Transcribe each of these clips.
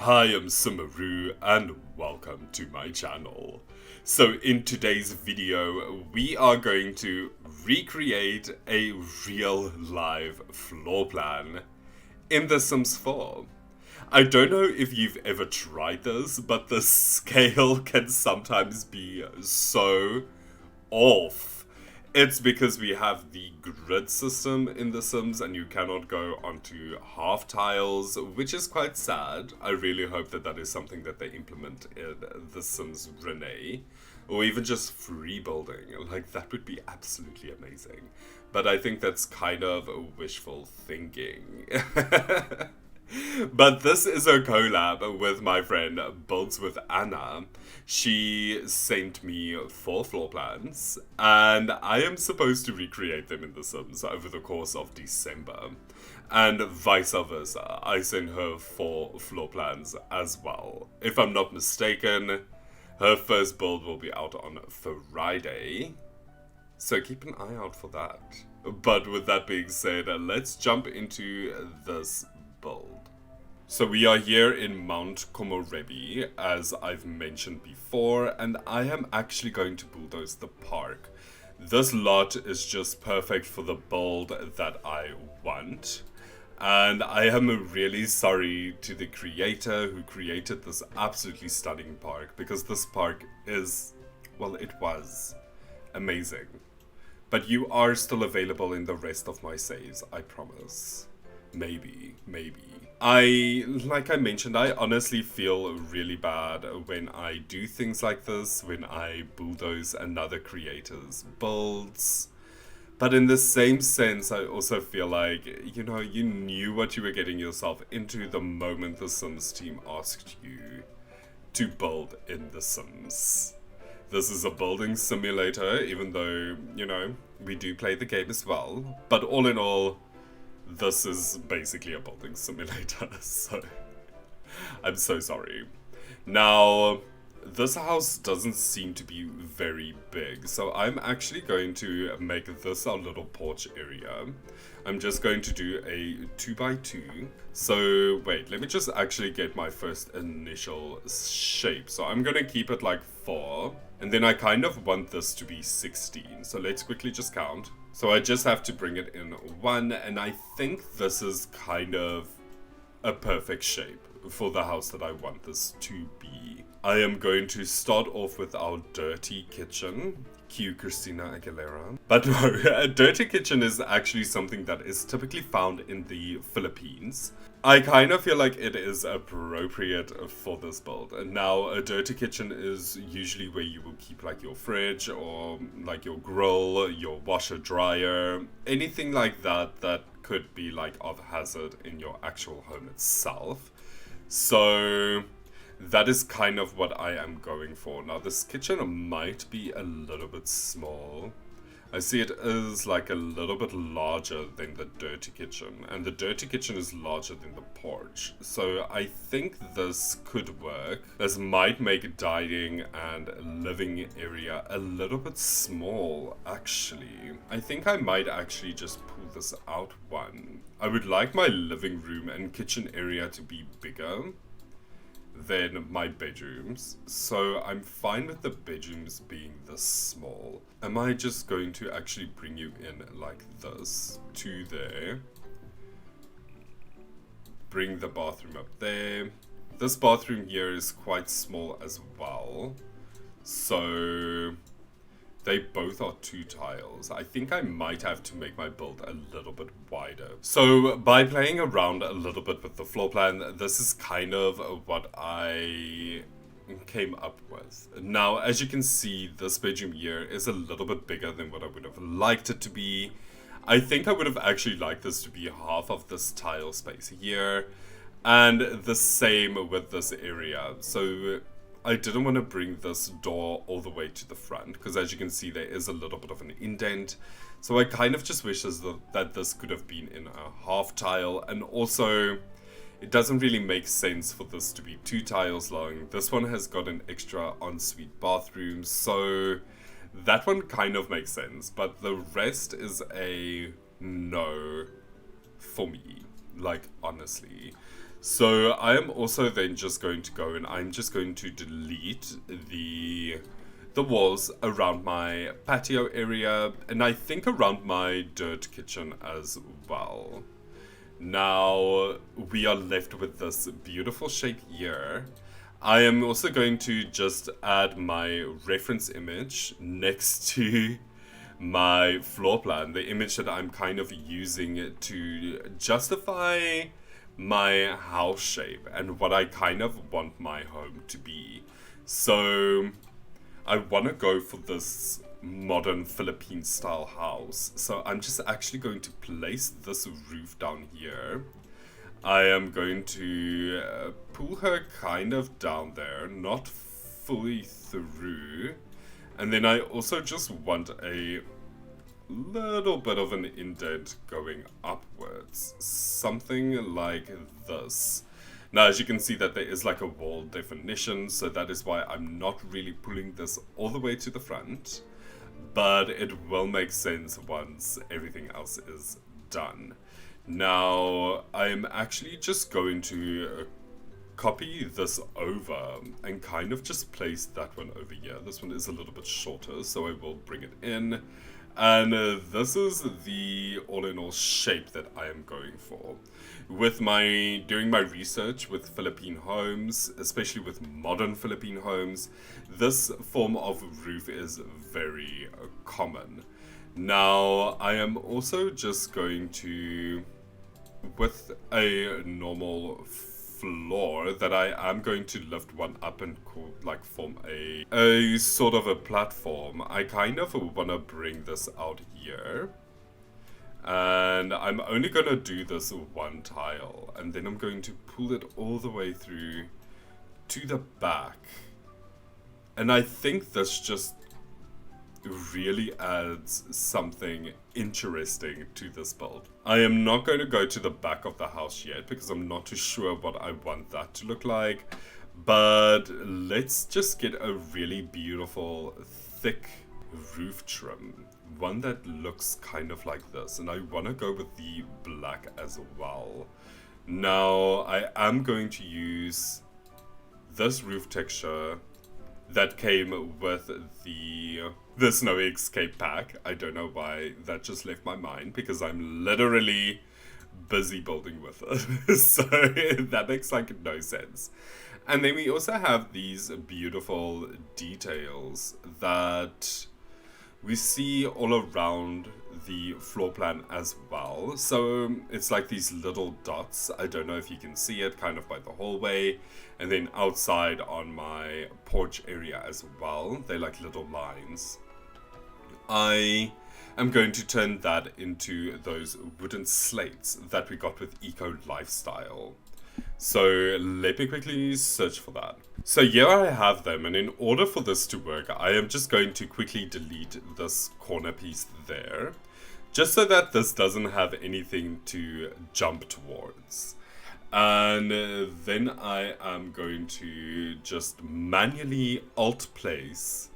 Hi, I'm SimmerRue and welcome to my channel. So in today's video, we are going to recreate a real live floor plan in The Sims 4. I don't know if you've ever tried this, but the scale can sometimes be so off. It's because we have the grid system in The Sims and you cannot go onto half tiles, which is quite sad. I really hope that that is something that they implement in The Sims Renee, or even just free building. Like, that would be absolutely amazing. But I think that's kind of wishful thinking. But this is a collab with my friend Builds with Anna. She sent me 4 floor plans, and I am supposed to recreate them in The Sims over the course of December. And vice versa, I sent her 4 floor plans as well. If I'm not mistaken, her first build will be out on Friday, so keep an eye out for that. But with that being said, let's jump into this build. So we are here in Mount Komorebi, as I've mentioned before, and I am actually going to bulldoze the park. This lot is just perfect for the build that I want. And I am really sorry to the creator who created this absolutely stunning park, because this park is, well, it was amazing. But you are still available in the rest of my saves, I promise. Maybe. Like I mentioned, I honestly feel really bad when I do things like this, when I bulldoze another creator's builds. But in the same sense, I also feel like, you know, you knew what you were getting yourself into the moment the Sims team asked you to build in The Sims. This is a building simulator, even though, you know, we do play the game as well. But all in all, this is basically a building simulator, so I'm so sorry. Now, this house doesn't seem to be very big, so I'm actually going to make this our little porch area. I'm just going to do a 2x2. So wait, let me just actually get my first initial shape. So I'm gonna keep it like 4, and then I kind of want this to be 16. So let's quickly just count. So I just have to bring it in 1, and I think this is kind of a perfect shape for the house that I want this to be. I am going to start off with our dirty kitchen. Cue Christina Aguilera. But no, a dirty kitchen is actually something that is typically found in the Philippines. I kind of feel like it is appropriate for this build. And now, a dirty kitchen is usually where you will keep like your fridge or like your grill, your washer dryer, anything like that that could be like of hazard in your actual home itself. So that is kind of what I am going for. Now, this kitchen might be a little bit small. I see it is like a little bit larger than the dirty kitchen, and the dirty kitchen is larger than the porch. So I think this could work. This might make dining and living area a little bit small, actually. I think I might actually just pull this out 1. I would like my living room and kitchen area to be bigger than my bedrooms, so I'm fine with the bedrooms being this small. Am I just going to actually bring you in like this to there? Bring the bathroom up there. This bathroom here is quite small as well, so they both are 2 tiles. I think I might have to make my build a little bit wider. So by playing around a little bit with the floor plan, this is kind of what I came up with. Now, as you can see, this bedroom here is a little bit bigger than what I would have liked it to be. I think I would have actually liked this to be half of this tile space here, and the same with this area. So I didn't want to bring this door all the way to the front, because as you can see, there is a little bit of an indent. So I kind of just wish that this could have been in a half tile, and also it doesn't really make sense for this to be 2 tiles long. This one has got an extra ensuite bathroom, so that one kind of makes sense, but the rest is a no for me, like, honestly. So I am also then just going to go and I'm just going to delete the walls around my patio area, and I think around my dirt kitchen as well. Now we are left with this beautiful shape here. I am also going to just add my reference image next to my floor plan, the image that I'm kind of using to justify my house shape and what I kind of want my home to be. So I want to go for this modern Philippine style house. So I'm just actually going to place this roof down here. I am going to pull her kind of down there, not fully through. And then I also just want a little bit of an indent going upwards. Something like this. Now, as you can see that there is like a wall definition, so that is why I'm not really pulling this all the way to the front. But it will make sense once everything else is done. Now, I'm actually just going to copy this over and kind of just place that one over here. This one is a little bit shorter, so I will bring it in. And this is the all-in-all shape that I am going for. Doing my research with Philippine homes, especially with modern Philippine homes, this form of roof is very common. Now, I am also just going to, with a normal floor, that I am going to lift one up and form a sort of a platform. I kind of want to bring this out here. And I'm only going to do this one tile. And then I'm going to pull it all the way through to the back. And I think this just really adds something interesting to this build. I am not going to go to the back of the house yet because I'm not too sure what I want that to look like. But let's just get a really beautiful, thick roof trim. One that looks kind of like this. And I want to go with the black as well. Now, I am going to use this roof texture that came with the Snowy Escape pack. I don't know why that just left my mind because I'm literally busy building with it. So that makes like no sense. And then we also have these beautiful details that we see all around the floor plan as well. So it's like these little dots. I don't know if you can see it kind of by the hallway. And then outside on my porch area as well. They're like little lines. I am going to turn that into those wooden slates that we got with Eco Lifestyle. So let me quickly search for that. So here I have them, and in order for this to work, I am just going to quickly delete this corner piece there, just so that this doesn't have anything to jump towards. And then I am going to just manually alt place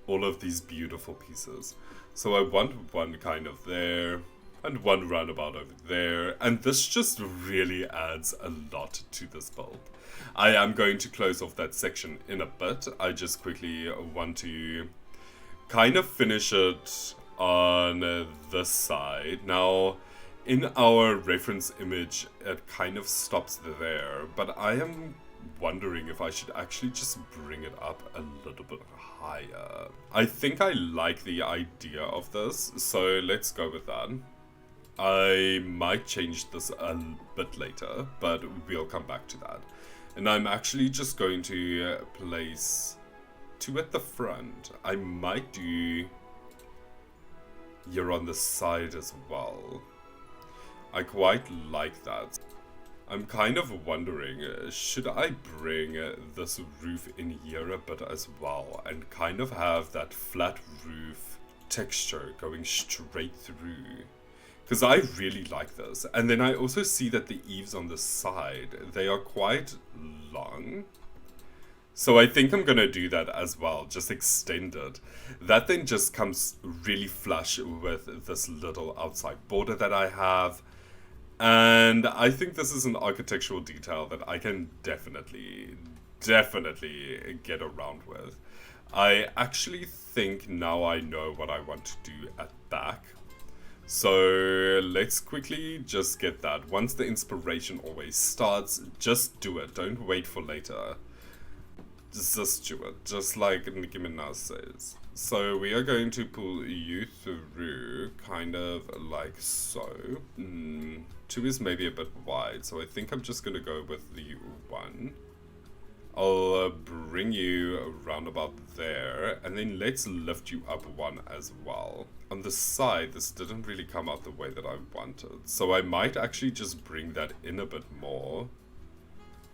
all of these beautiful pieces. So I want one kind of there, and one roundabout over there, and this just really adds a lot to this build. I am going to close off that section in a bit. I just quickly want to kind of finish it on this side. Now, in our reference image, it kind of stops there, but I am wondering if I should actually just bring it up a little bit higher. I think I like the idea of this, so let's go with that. I might change this a bit later, but we'll come back to that. And I'm actually just going to place two at the front. I might do here on the side as well. I quite like that. I'm kind of wondering, should I bring this roof in here a bit as well and kind of have that flat roof texture going straight through? Because I really like this. And then I also see that the eaves on the side, they are quite long. So I think I'm going to do that as well, just extend it. That then just comes really flush with this little outside border that I have. And I think this is an architectural detail that I can definitely get around with. I actually think now I know what I want to do at back. So let's quickly just get that. Once the inspiration always starts, just do it. Don't wait for later. Just do it. Just like Nicki Minaj says. So we are going to pull you through kind of like so. 2 is maybe a bit wide, so I think I'm just going to go with the 1. I'll bring you around about there, and then let's lift you up 1 as well. On the side, this didn't really come out the way that I wanted, so I might actually just bring that in a bit more.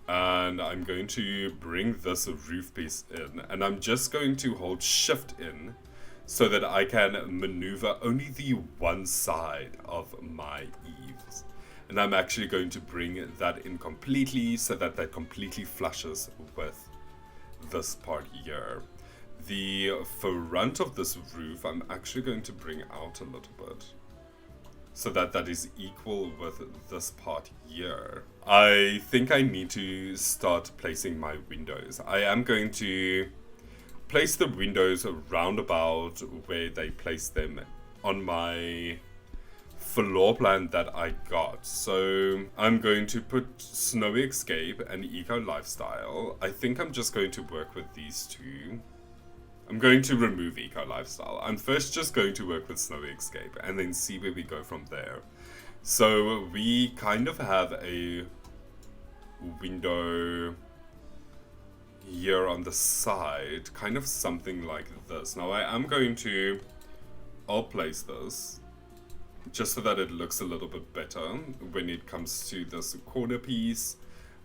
And I'm going to bring this roof piece in, and I'm just going to hold shift in so that I can maneuver only the one side of my eaves. And I'm actually going to bring that in completely so that that completely flushes with this part here. The front of this roof I'm actually going to bring out a little bit so that that is equal with this part here. I think I need to start placing my windows. I am going to place the windows round about where they place them on my floor plan that I got. So I'm going to put Snowy Escape and Eco Lifestyle. I think I'm just going to work with these two. I'm going to remove Eco Lifestyle. I'm first just going to work with Snowy Escape and then see where we go from there. So we kind of have a window here on the side, kind of something like this. Now I'll place this just so that it looks a little bit better when it comes to this corner piece.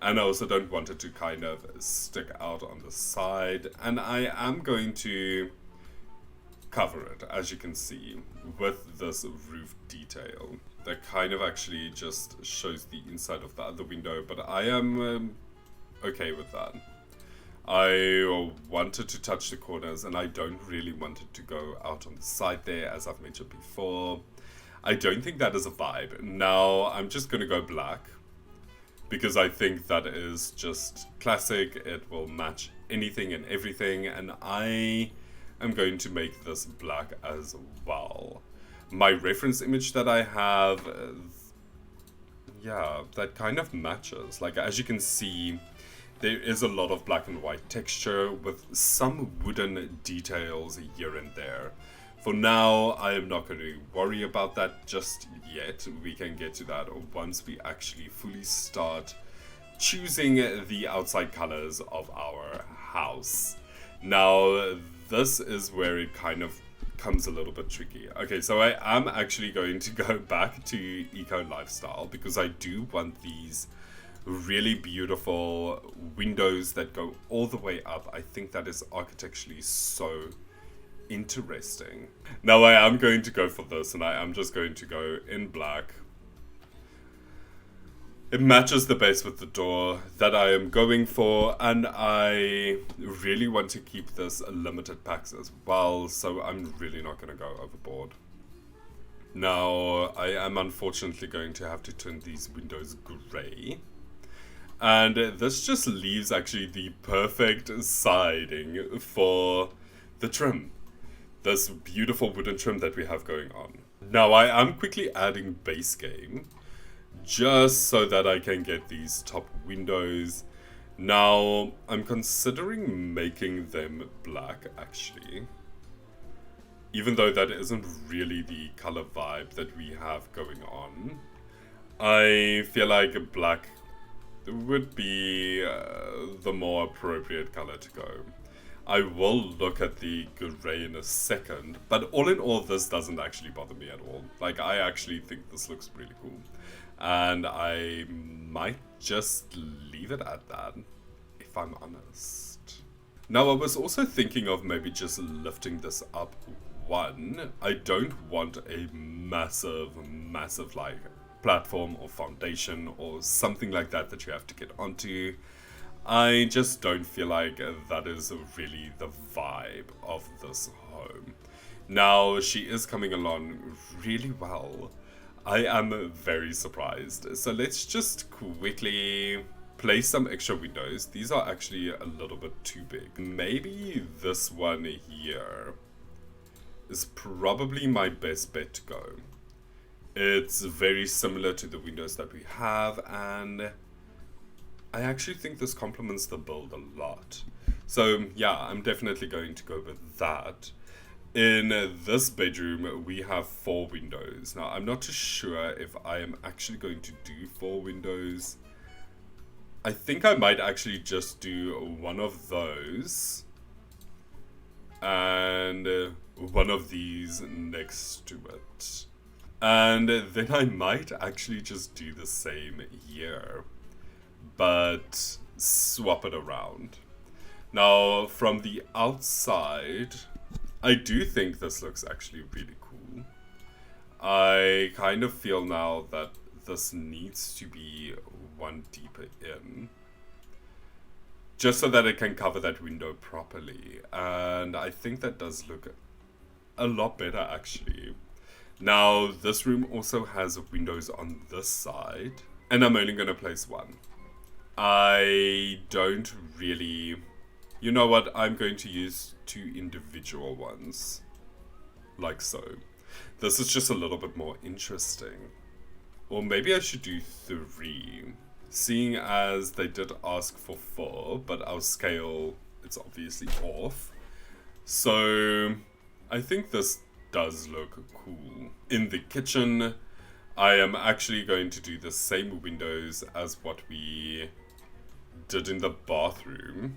And I also don't want it to kind of stick out on the side. And I am going to cover it, as you can see, with this roof detail. That kind of actually just shows the inside of the other window, but I am okay with that. I wanted to touch the corners and I don't really want it to go out on the side there, as I've mentioned before. I don't think that is a vibe. Now I'm just going to go black because I think that is just classic. It will match anything and everything, and I am going to make this black as well. My reference image that I have, yeah, that kind of matches. Like, as you can see, there is a lot of black and white texture with some wooden details here and there. For now, I am not going to worry about that just yet. We can get to that once we actually fully start choosing the outside colors of our house. Now, this is where it kind of comes a little bit tricky. Okay, so I am actually going to go back to Eco Lifestyle because I do want these really beautiful windows that go all the way up. I think that is architecturally so interesting. Now I am going to go for this, and I am just going to go in black. It matches the base with the door that I am going for, and I really want to keep this limited packs as well, so I'm really not going to go overboard. Now I am unfortunately going to have to turn these windows grey. And this just leaves actually the perfect siding for the trim. This beautiful wooden trim that we have going on. Now I am quickly adding base game just so that I can get these top windows. Now I'm considering making them black actually. Even though that isn't really the color vibe that we have going on. I feel like black would be the more appropriate color to go. I will look at the grey in a second, but all in all, this doesn't actually bother me at all. Like, I actually think this looks really cool. And I might just leave it at that, if I'm honest. Now, I was also thinking of maybe just lifting this up one. I don't want a massive, like, platform or foundation or something like that that you have to get onto. I just don't feel like that is really the vibe of this home. Now, she is coming along really well. I am very surprised. So let's just quickly place some extra windows. These are actually a little bit too big. Maybe this one here is probably my best bet to go. It's very similar to the windows that we have, and I actually think this complements the build a lot. So yeah, I'm definitely going to go with that. In this bedroom, we have 4 windows. Now, I'm not too sure if I am actually going to do 4 windows. I think I might actually just do one of those and one of these next to it. And then I might actually just do the same here, but swap it around. Now, from the outside, I do think this looks actually really cool. I kind of feel now that this needs to be one deeper in, just so that it can cover that window properly. And I think that does look a lot better actually. Now, this room also has windows on this side, and I'm only going to place one. I don't really... You know what? I'm going to use 2 individual ones, like so. This is just a little bit more interesting. Or maybe I should do 3, seeing as they did ask for 4, but our scale, it's obviously off. So I think this does look cool. In the kitchen, I am actually going to do the same windows as what we did in the bathroom.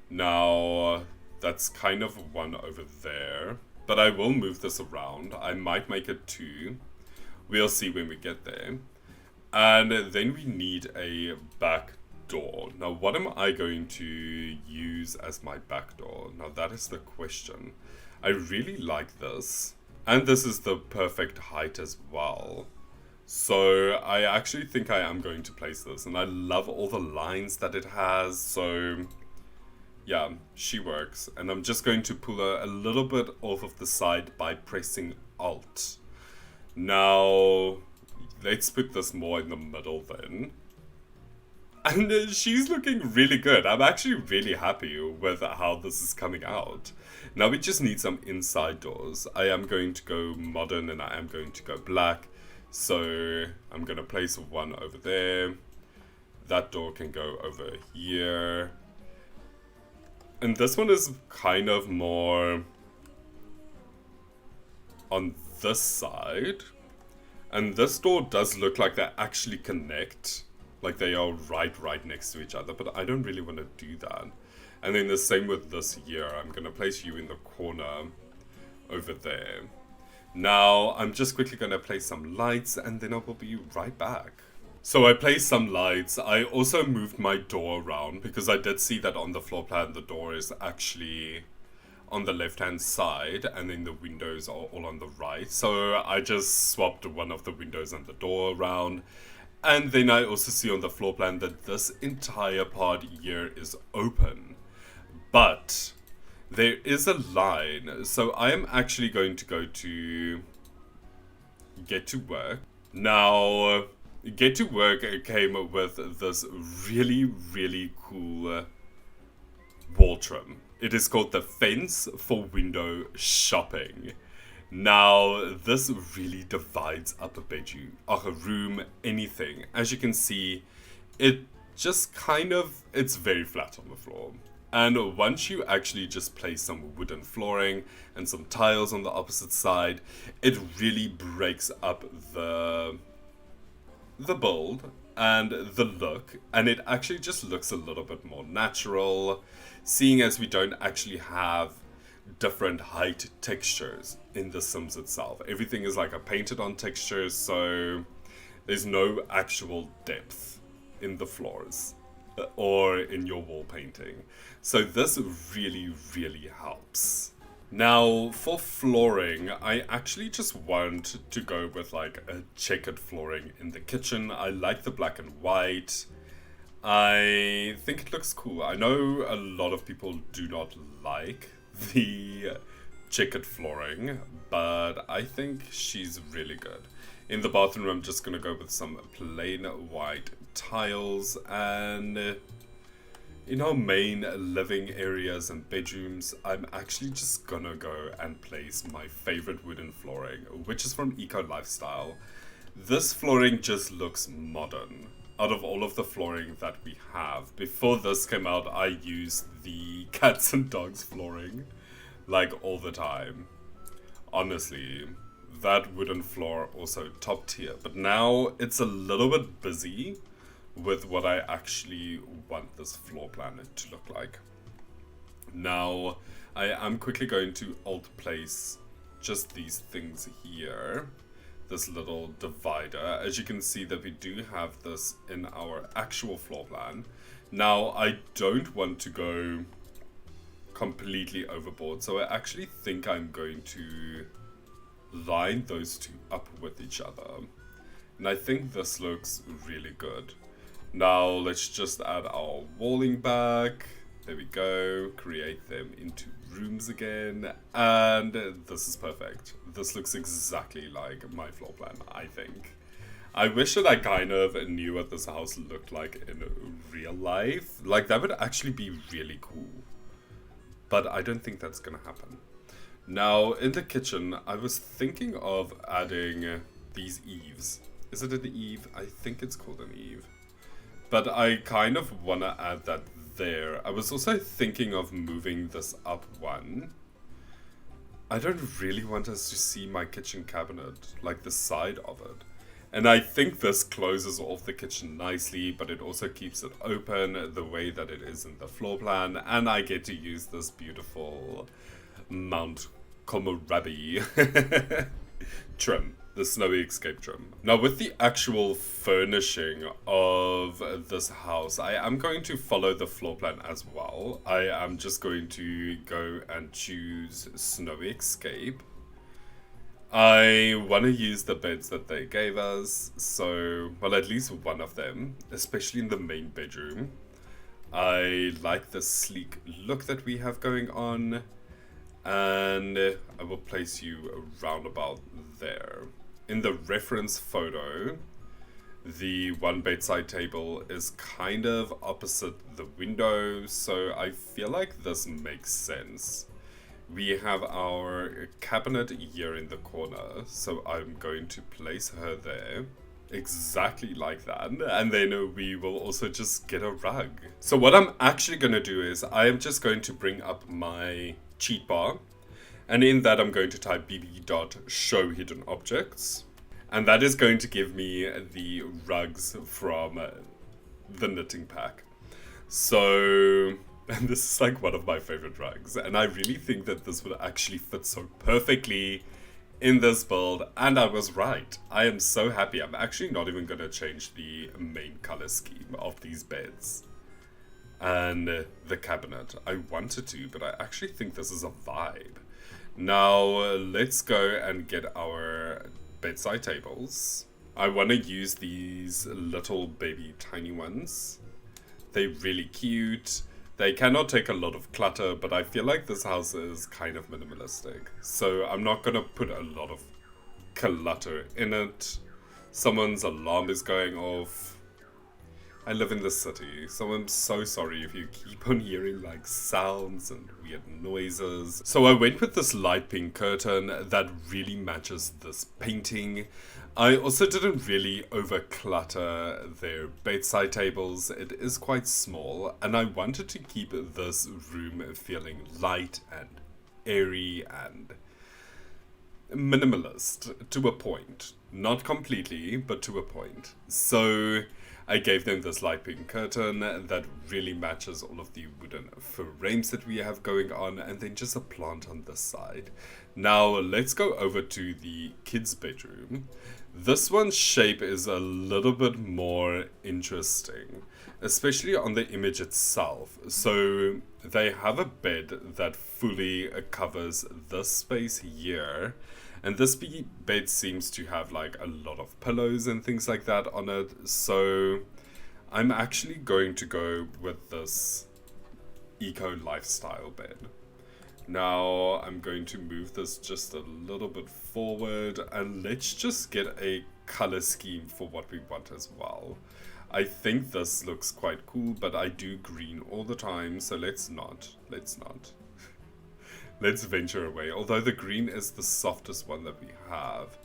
Now, that's kind of one over there, but I will move this around. I might make it 2. We'll see when we get there. And then we need a back door. Now, what am I going to use as my back door? Now, that is the question. I really like this. And this is the perfect height as well. So I actually think I am going to place this. And I love all the lines that it has. So yeah, she works. And I'm just going to pull her a little bit off of the side by pressing Alt. Now, let's put this more in the middle then. And she's looking really good. I'm actually really happy with how this is coming out. Now we just need some inside doors. I am going to go modern and I am going to go black. So I'm going to place one over there. That door can go over here. And this one is kind of more on this side. And this door does look like they actually connect. Like they are right next to each other, but I don't really want to do that. And then the same with this here. I'm going to place you in the corner over there. Now, I'm just quickly going to place some lights and then I will be right back. So I placed some lights. I also moved my door around because I did see that on the floor plan the door is actually on the left-hand side and then the windows are all on the right. So I just swapped one of the windows and the door around. And then I also see on the floor plan that this entire part here is open. But there is a line. So I am actually going to go to Get to Work. Now, Get to Work came with this really cool wall trim. It is called the Fence for Window Shopping. Now, this really divides up a bedroom, or a room, anything. As you can see, it just kind of, it's very flat on the floor. And once you actually just place some wooden flooring and some tiles on the opposite side, it really breaks up the build and the look. And it actually just looks a little bit more natural, seeing as we don't actually have different height textures in The Sims itself. Everything is like a painted on texture, so there's no actual depth in the floors or in your wall painting. So this really helps. Now for flooring, I actually just want to go with like a checkered flooring in the kitchen. I like the black and white. I think it looks cool. I know a lot of people do not like the checkered flooring, but I think she's really good. In the bathroom, I'm just gonna go with some plain white tiles, and in our main living areas and bedrooms, I'm actually just gonna go and place my favorite wooden flooring, which is from Eco Lifestyle. This flooring just looks modern. Out of all of the flooring that we have, before this came out, I used the cats and dogs flooring, like, all the time. Honestly, that wooden floor also top tier, but now it's a little bit busy with what I actually want this floor plan to look like. Now, I am quickly going to alt place just these things here. This little divider. As you can see that we do have this in our actual floor plan. Now, I don't want to go completely overboard, so I actually think I'm going to line those two up with each other. And I think this looks really good. Now, let's just add our walling back. There we go. Create them into rooms again. And this is perfect. This looks exactly like my floor plan, I think. I wish that I kind of knew what this house looked like in real life. Like, that would actually be really cool. But I don't think that's gonna happen. Now, in the kitchen, I was thinking of adding these eaves. Is it an eave? I think it's called an eave. But I kind of want to add that there. I was also thinking of moving this up one. I don't really want us to see my kitchen cabinet, like the side of it. And I think this closes off the kitchen nicely, but it also keeps it open the way that it is in the floor plan. And I get to use this beautiful Mount Komorebi trim. The Snowy Escape trim. Now, with the actual furnishing of this house, I am going to follow the floor plan as well. I am just going to go and choose Snowy Escape. I want to use the beds that they gave us, so, well, at least one of them, especially in the main bedroom. I like the sleek look that we have going on, and I will place you around about there. In the reference photo, the one bedside table is kind of opposite the window, so I feel like this makes sense. We have our cabinet here in the corner, so I'm going to place her there, exactly like that, and then we will also just get a rug. So what I'm actually going to do is I am just going to bring up my cheat bar. And in that, I'm going to type bb.show hidden objects. And that is going to give me the rugs from the knitting pack. So, and this is like one of my favorite rugs. And I really think that this would actually fit so perfectly in this build. And I was right. I am so happy. I'm actually not even going to change the main color scheme of these beds. And the cabinet. I wanted to, but I actually think this is a vibe. Now, let's go and get our bedside tables. I want to use these little baby tiny ones. They're really cute. They cannot take a lot of clutter, but I feel like this house is kind of minimalistic. So I'm not going to put a lot of clutter in it. Someone's alarm is going off. I live in the city, so I'm so sorry if you keep on hearing like sounds and weird noises. So I went with this light pink curtain that really matches this painting. I also didn't really overclutter their bedside tables. It is quite small, and I wanted to keep this room feeling light and airy and minimalist to a point. Not completely, but to a point. So I gave them this light pink curtain that really matches all of the wooden frames that we have going on, and then just a plant on this side. Now let's go over to the kids' bedroom. This one's shape is a little bit more interesting, especially on the image itself. So they have a bed that fully covers this space here. And this bed seems to have like a lot of pillows and things like that on it. So I'm actually going to go with this eco lifestyle bed. Now I'm going to move this just a little bit forward, and let's just get a color scheme for what we want as well. I think this looks quite cool, but I do green all the time, so let's not. Let's venture away. Although the green is the softest one that we have.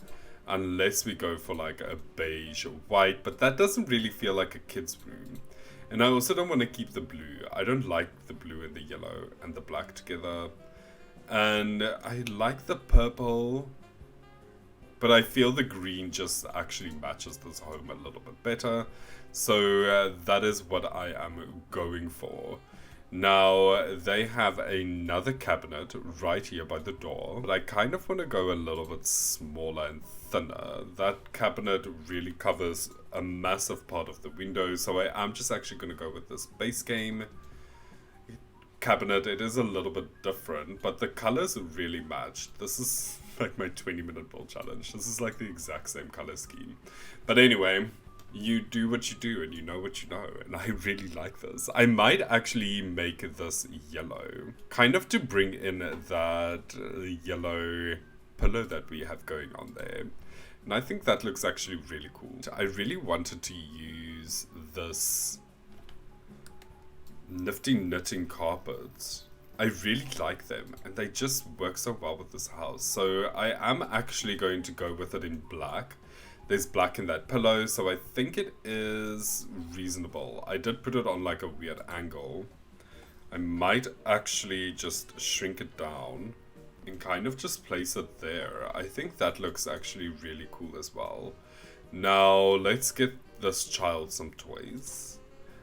Unless we go for like a beige or white, but that doesn't really feel like a kid's room. And I also don't want to keep the blue. I don't like the blue and the yellow and the black together. And I like the purple, but I feel the green just actually matches this home a little bit better. So that is what I am going for. Now, they have another cabinet right here by the door, but I kind of want to go a little bit smaller and thinner. That cabinet really covers a massive part of the window, so I am just actually going to go with this base game cabinet. It is a little bit different, but the colors really matched. This is like my 20-minute build challenge. This is like the exact same color scheme. But anyway, you do what you do and you know what you know, and I really like this. I might actually make this yellow, kind of to bring in that yellow pillow that we have going on there. And I think that looks actually really cool. I really wanted to use this nifty knitting carpets. I really like them and they just work so well with this house. So I am actually going to go with it in black. There's black in that pillow, so I think it is reasonable. I did put it on like a weird angle. I might actually just shrink it down and kind of just place it there. I think that looks actually really cool as well. Now, let's get this child some toys.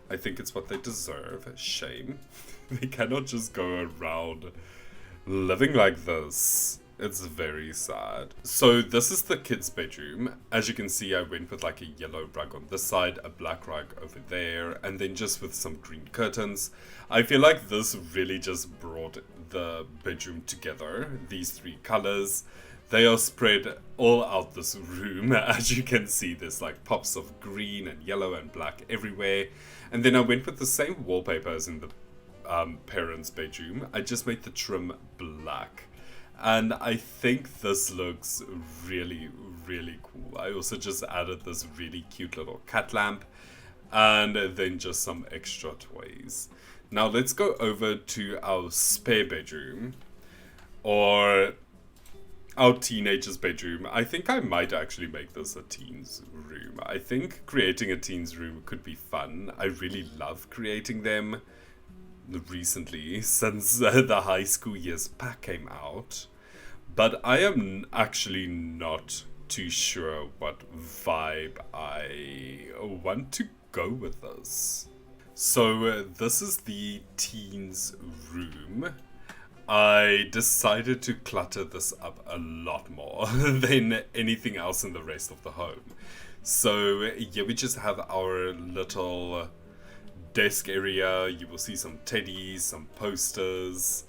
I think it's what they deserve. Shame. They cannot just go around living like this. It's very sad. So this is the kids' bedroom. As you can see, I went with like a yellow rug on this side, a black rug over there, and then just with some green curtains. I feel like this really just brought the bedroom together. These three colors, they are spread all out this room. As you can see, there's like pops of green and yellow and black everywhere. And then I went with the same wallpaper as in the parents' bedroom. I just made the trim black. And I think this looks really, really cool. I also just added this really cute little cat lamp and then just some extra toys. Now let's go over to our spare bedroom, or our teenager's bedroom. I think I might actually make this a teen's room. I think creating a teen's room could be fun. I really love creating them recently since the high school years pack came out. But I am actually not too sure what vibe I want to go with this. So this is the teens room. I decided to clutter this up a lot more than anything else in the rest of the home. So yeah, we just have our little desk area. You will see some teddies, some posters,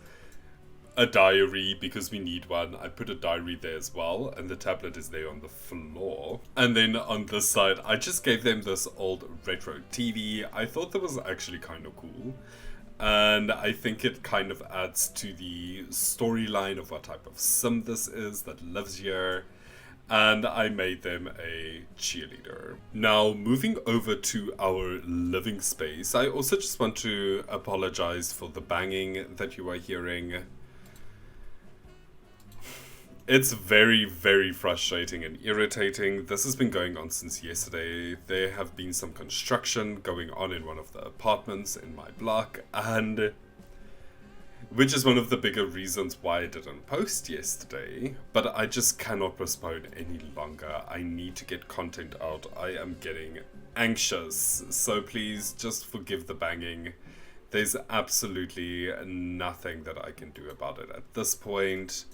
a diary because we need one. I put a diary there as well, and the tablet is there on the floor. And then on this side, I just gave them this old retro TV. I thought that was actually kind of cool, and I think it kind of adds to the storyline of what type of sim this is that lives here. And I made them a cheerleader. Now, moving over to our living space, I also just want to apologize for the banging that you are hearing. It's very, very frustrating and irritating. This has been going on since yesterday. There have been some construction going on in one of the apartments in my block, and which is one of the bigger reasons why I didn't post yesterday. But I just cannot postpone any longer. I need to get content out. I am getting anxious. So please just forgive the banging. There's absolutely nothing that I can do about it at this point.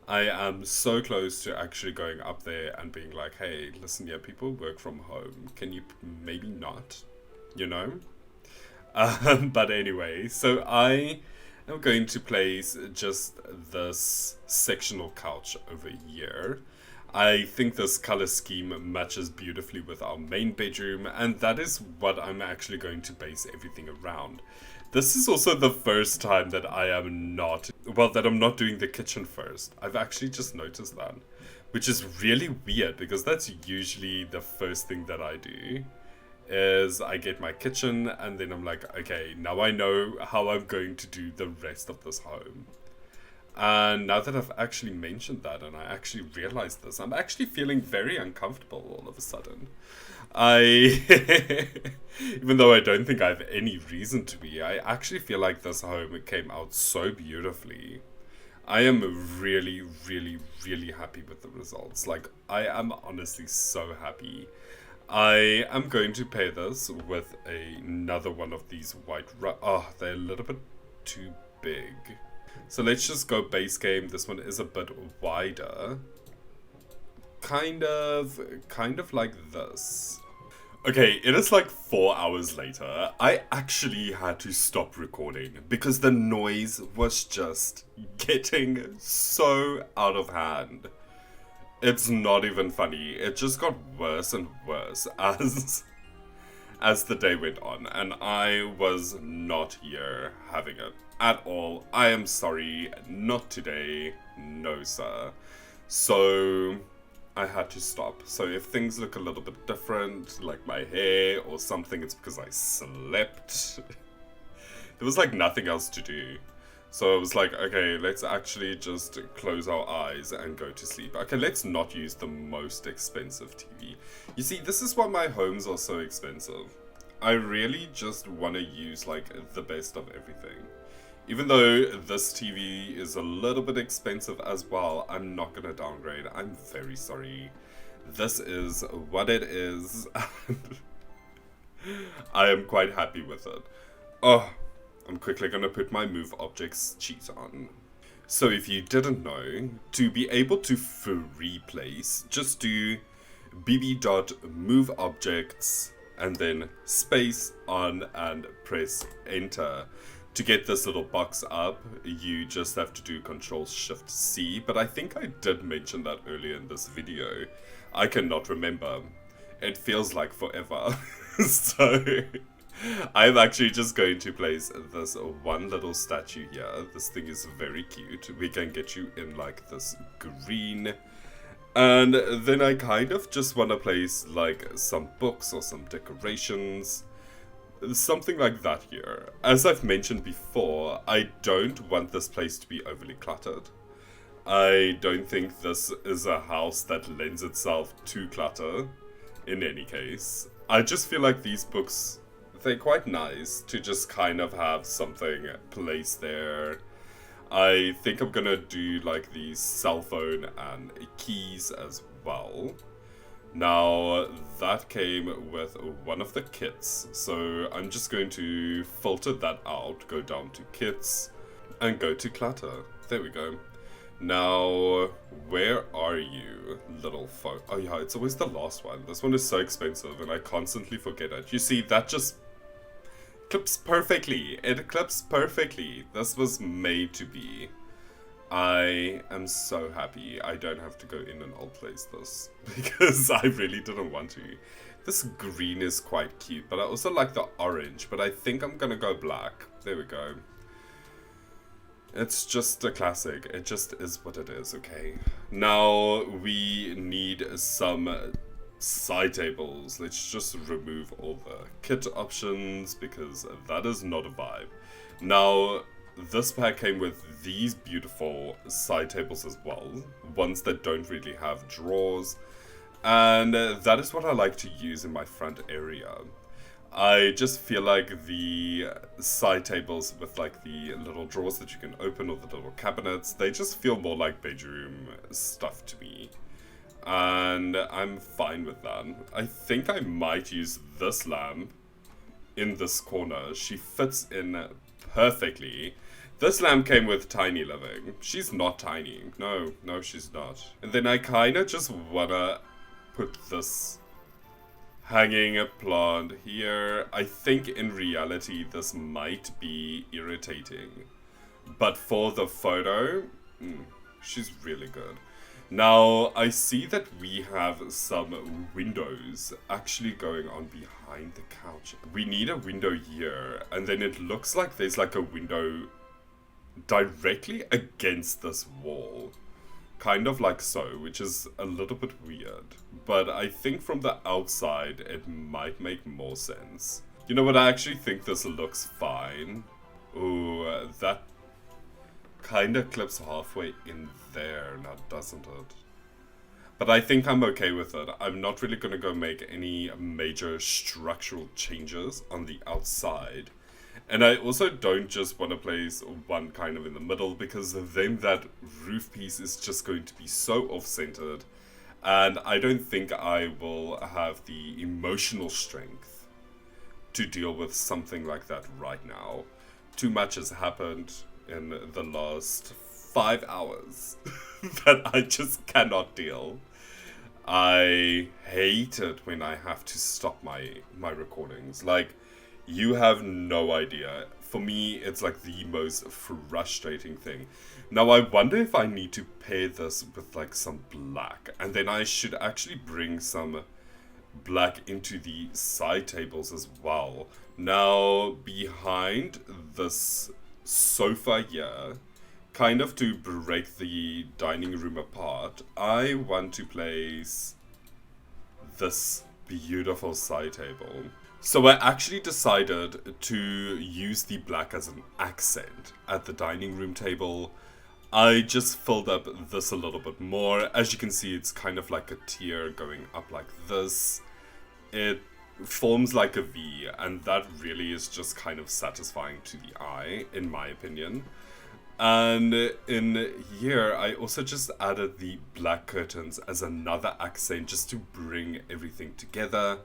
I am so close to actually going up there and being like, hey, listen here, people work from home. Can you maybe not? You know? But anyway, so I am going to place just this sectional couch over here. I think this color scheme matches beautifully with our main bedroom, and that is what I'm actually going to base everything around. This is also the first time that I'm not doing the kitchen first. I've actually just noticed that. which is really weird because that's usually the first thing that I do. Is I get my kitchen and then I'm like, okay, now I know how I'm going to do the rest of this home. And now that I've actually mentioned that and I actually realized this, I'm actually feeling very uncomfortable all of a sudden. Even though I don't think I have any reason to be, I actually feel like this home came out so beautifully. I am really, really, really happy with the results. Like, I am honestly so happy. I am going to pair this with another one of these white they're a little bit too big. So let's just go base game. This one is a bit wider. Kind of like this. Okay, it is like 4 hours later. I actually had to stop recording because the noise was just getting so out of hand. It's not even funny. It just got worse and worse as the day went on, and I was not here having it at all. I am sorry, not today. No, sir. So I had to stop. So if things look a little bit different, like my hair or something, it's because I slept. There was like nothing else to do. So I was like, okay, let's actually just close our eyes and go to sleep. Okay, let's not use the most expensive TV. You see, this is why my homes are so expensive. I really just want to use like the best of everything. Even though this TV is a little bit expensive as well, I'm not going to downgrade. I'm very sorry. This is what it is. I am quite happy with it. Oh, I'm quickly going to put my move objects cheat on. So if you didn't know, to be able to free place, just do bb.moveObjects and then space on and press enter. To get this little box up, you just have to do Ctrl-Shift-C, but I think I did mention that earlier in this video. I cannot remember. It feels like forever. So I'm actually just going to place this one little statue here. This thing is very cute. We can get you in like this green. And then I kind of just want to place like some books or some decorations. Something like that here. As I've mentioned before, I don't want this place to be overly cluttered. I don't think this is a house that lends itself to clutter, in any case. I just feel like these books, they're quite nice to just kind of have something placed there. I think I'm gonna do like the cell phone and keys as well. Now, that came with one of the kits, so I'm just going to filter that out, go down to kits, and go to clutter. There we go. Now, where are you, little folk? Oh yeah, it's always the last one. This one is so expensive, and I constantly forget it. You see, that just clips perfectly. It clips perfectly. This was made to be. I am so happy I don't have to go in and alt place this, because I really didn't want to. This green is quite cute, but I also like the orange, but I think I'm gonna go black. There we go. It's just a classic. It just is what it is, okay? Now we need some side tables. Let's just remove all the kit options because that is not a vibe. Now, this pack came with these beautiful side tables as well, ones that don't really have drawers, and that is what I like to use in my front area. I just feel like the side tables with like the little drawers that you can open or the little cabinets, they just feel more like bedroom stuff to me. And I'm fine with that. I think I might use this lamp in this corner. She fits in perfectly. This lamp came with tiny living. She's not tiny. No, she's not. And then I kind of just wanna put this hanging plant here. I think in reality this might be irritating. But for the photo, she's really good. Now, I see that we have some windows actually going on behind the couch. We need a window here, and then it looks like there's like a window directly against this wall. kind of like so, which is a little bit weird. But I think from the outside, it might make more sense. You know what, I actually think this looks fine. Ooh, that kind of clips halfway in there now, doesn't it? But I think I'm okay with it. I'm not really going to go make any major structural changes on the outside. And I also don't just want to place one kind of in the middle, because then that roof piece is just going to be so off-centered. And I don't think I will have the emotional strength to deal with something like that right now. Too much has happened in the last 5 hours that I just cannot deal. I hate it when I have to stop my recordings. Like, you have no idea. For me, it's like the most frustrating thing. Now, I wonder if I need to pair this with like some black. And then I should actually bring some black into the side tables as well. Now, behind this sofa here, kind of to break the dining room apart, I want to place this beautiful side table. So I actually decided to use the black as an accent at the dining room table. I just filled up this a little bit more. As you can see, it's kind of like a tier going up like this. It forms like a V, and that really is just kind of satisfying to the eye, in my opinion. And in here, I also just added the black curtains as another accent just to bring everything together.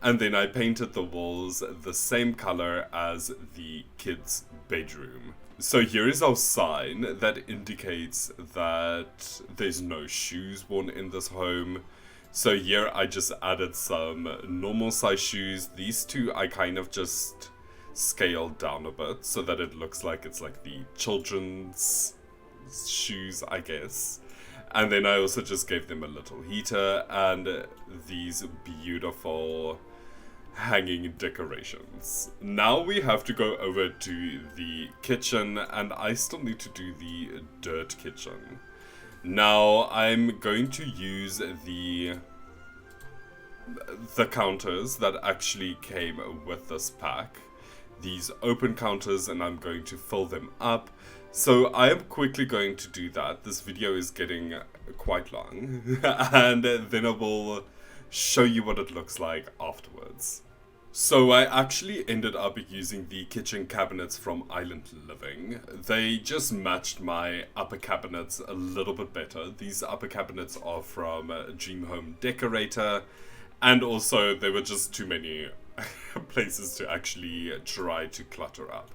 And then I painted the walls the same color as the kids' bedroom. So here is our sign that indicates that there's no shoes worn in this home. So here I just added some normal size shoes. These two I kind of just scaled down a bit so that it looks like it's like the children's shoes, I guess. And then I also just gave them a little heater and these beautiful hanging decorations. Now we have to go over to the kitchen, and I still need to do the dirt kitchen. Now I'm going to use the counters that actually came with this pack. These open counters, and I'm going to fill them up. So I am quickly going to do that. This video is getting quite long and then I will show you what it looks like afterwards. So I actually ended up using the kitchen cabinets from Island Living. They just matched my upper cabinets a little bit better. These upper cabinets are from Dream Home Decorator, and also there were just too many places to actually try to clutter up.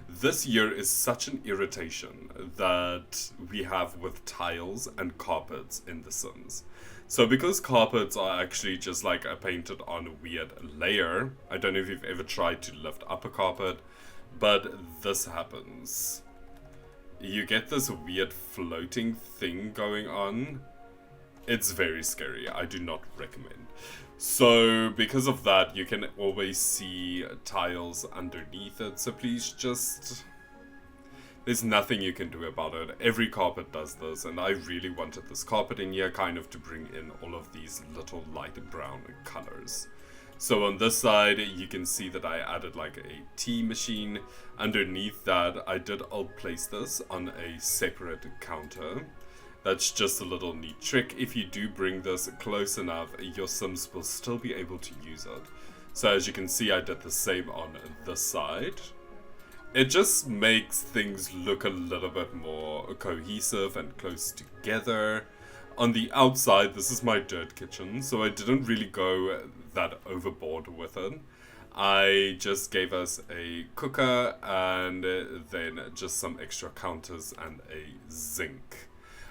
This year is such an irritation that we have with tiles and carpets in The Sims. So because carpets are actually just like a painted on weird layer, I don't know if you've ever tried to lift up a carpet, but this happens. You get this weird floating thing going on. It's very scary. I do not recommend. So because of that, you can always see tiles underneath it. So please just... there's nothing you can do about it. Every carpet does this, and I really wanted this carpet in here kind of to bring in all of these little light brown colors. So on this side, you can see that I added like a tea machine. Underneath that, I'll place this on a separate counter. That's just a little neat trick. If you do bring this close enough, your Sims will still be able to use it. So as you can see, I did the same on this side. It just makes things look a little bit more cohesive and close together. On the outside, this is my dirt kitchen, so I didn't really go that overboard with it. I just gave us a cooker and then just some extra counters and a zinc.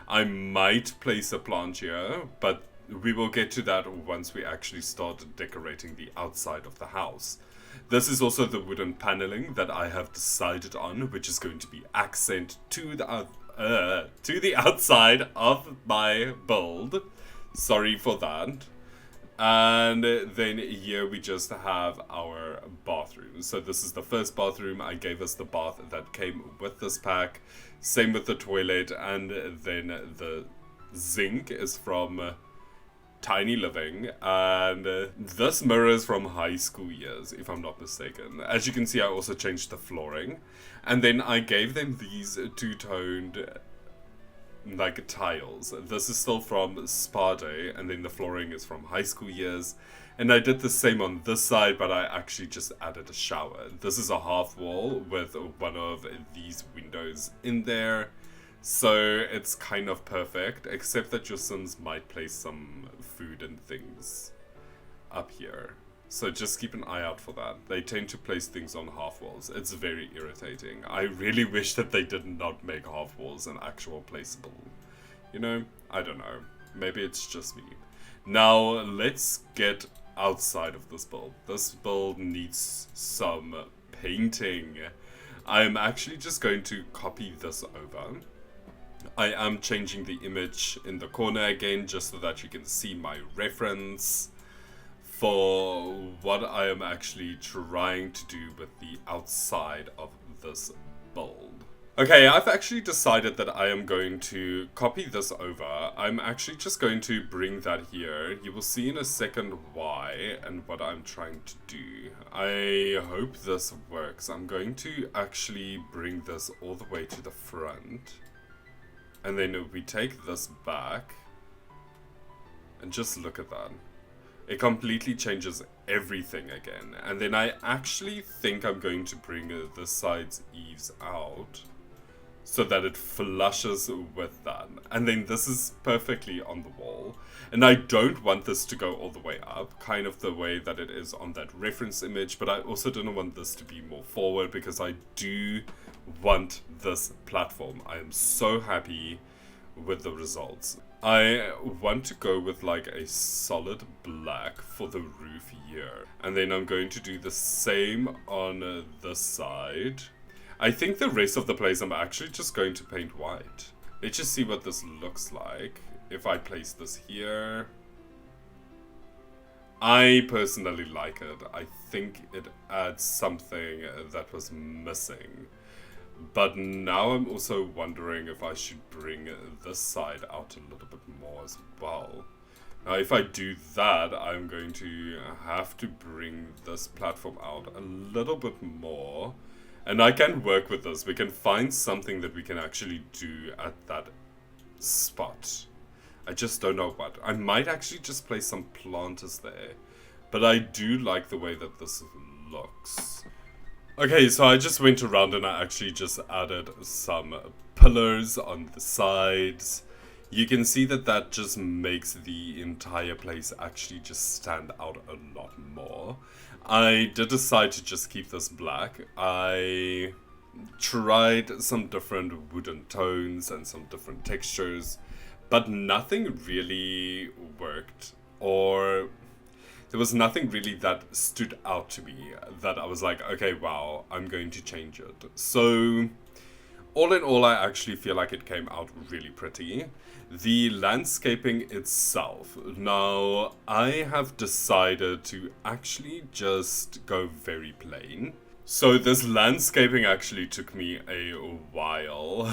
I might place a plant here, but we will get to that once we actually start decorating the outside of the house. This is also the wooden paneling that I have decided on, which is going to be accent to the outside of my build. Sorry for that. And then here we just have our bathroom. So this is the first bathroom. I gave us the bath that came with this pack. Same with the toilet, and then the zinc is from Tiny Living, and this mirror is from high school years, if I'm not mistaken. As you can see, I also changed the flooring, and then I gave them these two-toned like tiles. This is still from Spa Day, and then the flooring is from high school years. And I did the same on this side, but I actually just added a shower. This is a half wall with one of these windows in there. So it's kind of perfect, except that your Sims might place some food and things up here. So just keep an eye out for that. They tend to place things on half walls. It's very irritating. I really wish that they did not make half walls an actual placeable. You know, I don't know. Maybe it's just me. Now let's get outside of this build. This build needs some painting. I'm actually just going to copy this over. I am changing the image in the corner again just so that you can see my reference for what I am actually trying to do with the outside of this build. Okay, I've actually decided that I am going to copy this over. I'm actually just going to bring that here. You will see in a second why and what I'm trying to do. I hope this works. I'm going to actually bring this all the way to the front. And then we take this back. And just look at that. It completely changes everything again. And then I actually think I'm going to bring the side's eaves out so that it flushes with that. And then this is perfectly on the wall. And I don't want this to go all the way up, kind of the way that it is on that reference image, but I also don't want this to be more forward because I do want this platform. I am so happy with the results. I want to go with like a solid black for the roof here. And then I'm going to do the same on this side. I think the rest of the place I'm actually just going to paint white. Let's just see what this looks like. If I place this here. I personally like it. I think it adds something that was missing. But now I'm also wondering if I should bring this side out a little bit more as well. Now if I do that, I'm going to have to bring this platform out a little bit more. And I can work with this. We can find something that we can actually do at that spot. I just don't know what. I might actually just place some planters there. But I do like the way that this looks. Okay, so I just went around and I actually just added some pillars on the sides. You can see that that just makes the entire place actually just stand out a lot more. I did decide to just keep this black. I tried some different wooden tones and some different textures, but nothing really worked, or there was nothing really that stood out to me that I was like, okay, wow, I'm going to change it. So all in all, I actually feel like it came out really pretty. The landscaping itself, now I have decided to actually just go very plain. So this landscaping actually took me a while.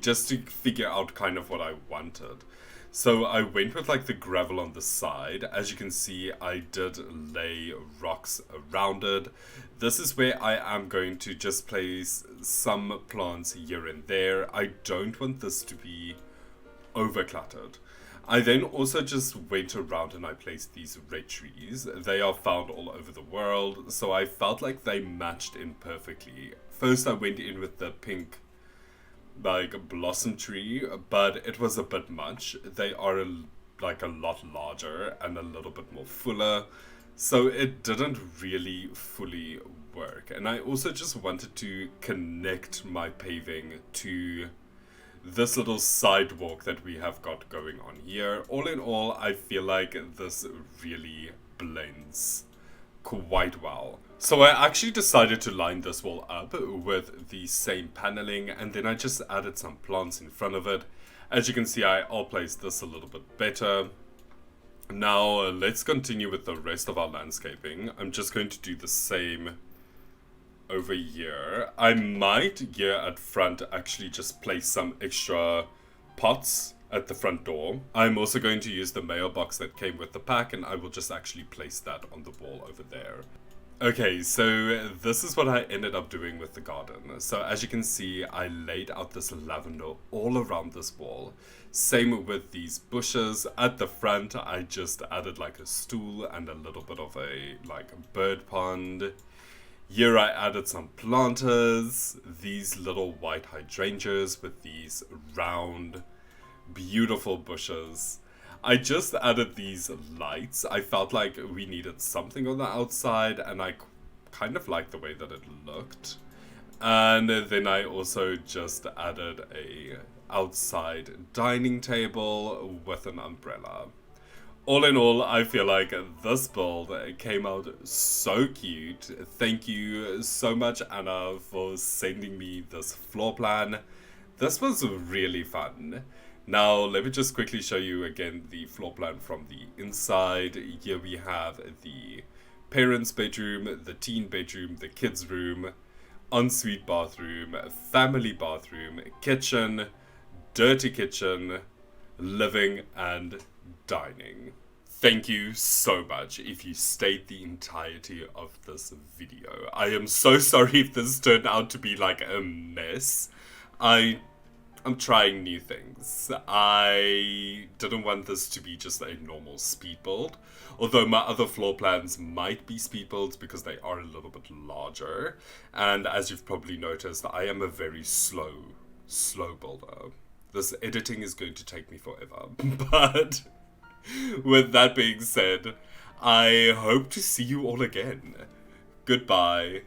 Just to figure out kind of what I wanted. So I went with like the gravel on the side. As you can see, I did lay rocks around it. This is where I am going to just place some plants here and there. I don't want this to be over cluttered. I then also just went around and I placed these red trees. They are found all over the world, so I felt like they matched in perfectly. First I went in with the pink like blossom tree, but it was a bit much. They are like a lot larger and a little bit more fuller, so it didn't really fully work. And I also just wanted to connect my paving to this little sidewalk that we have got going on here. All in all, I feel like this really blends quite well. So I actually decided to line this wall up with the same paneling, and then I just added some plants in front of it. As you can see, I'll place this a little bit better. Now let's continue with the rest of our landscaping. I'm just going to do the same over here. I might here at front actually just place some extra pots at the front door. I'm also going to use the mailbox that came with the pack, and I will just actually place that on the wall over there. Okay, so this is what I ended up doing with the garden. So as you can see, I laid out this lavender all around this wall. Same with these bushes. At the front, I just added like a stool and a little bit of a bird pond. Here I added some planters, these little white hydrangeas with these round, beautiful bushes. I just added these lights. I felt like we needed something on the outside, and I kind of liked the way that it looked. And then I also just added a outside dining table with an umbrella. All in all, I feel like this build came out so cute. Thank you so much, Anna, for sending me this floor plan. This was really fun. Now, let me just quickly show you again the floor plan from the inside. Here we have the parents' bedroom, the teen bedroom, the kids' room, ensuite bathroom, family bathroom, kitchen, dirty kitchen, living, and dining. Thank you so much if you stayed the entirety of this video. I am so sorry if this turned out to be like a mess. I'm trying new things. I didn't want this to be just a normal speed build, although my other floor plans might be speed builds because they are a little bit larger. And as you've probably noticed, I am a very slow builder. This editing is going to take me forever. But with that being said, I hope to see you all again. Goodbye.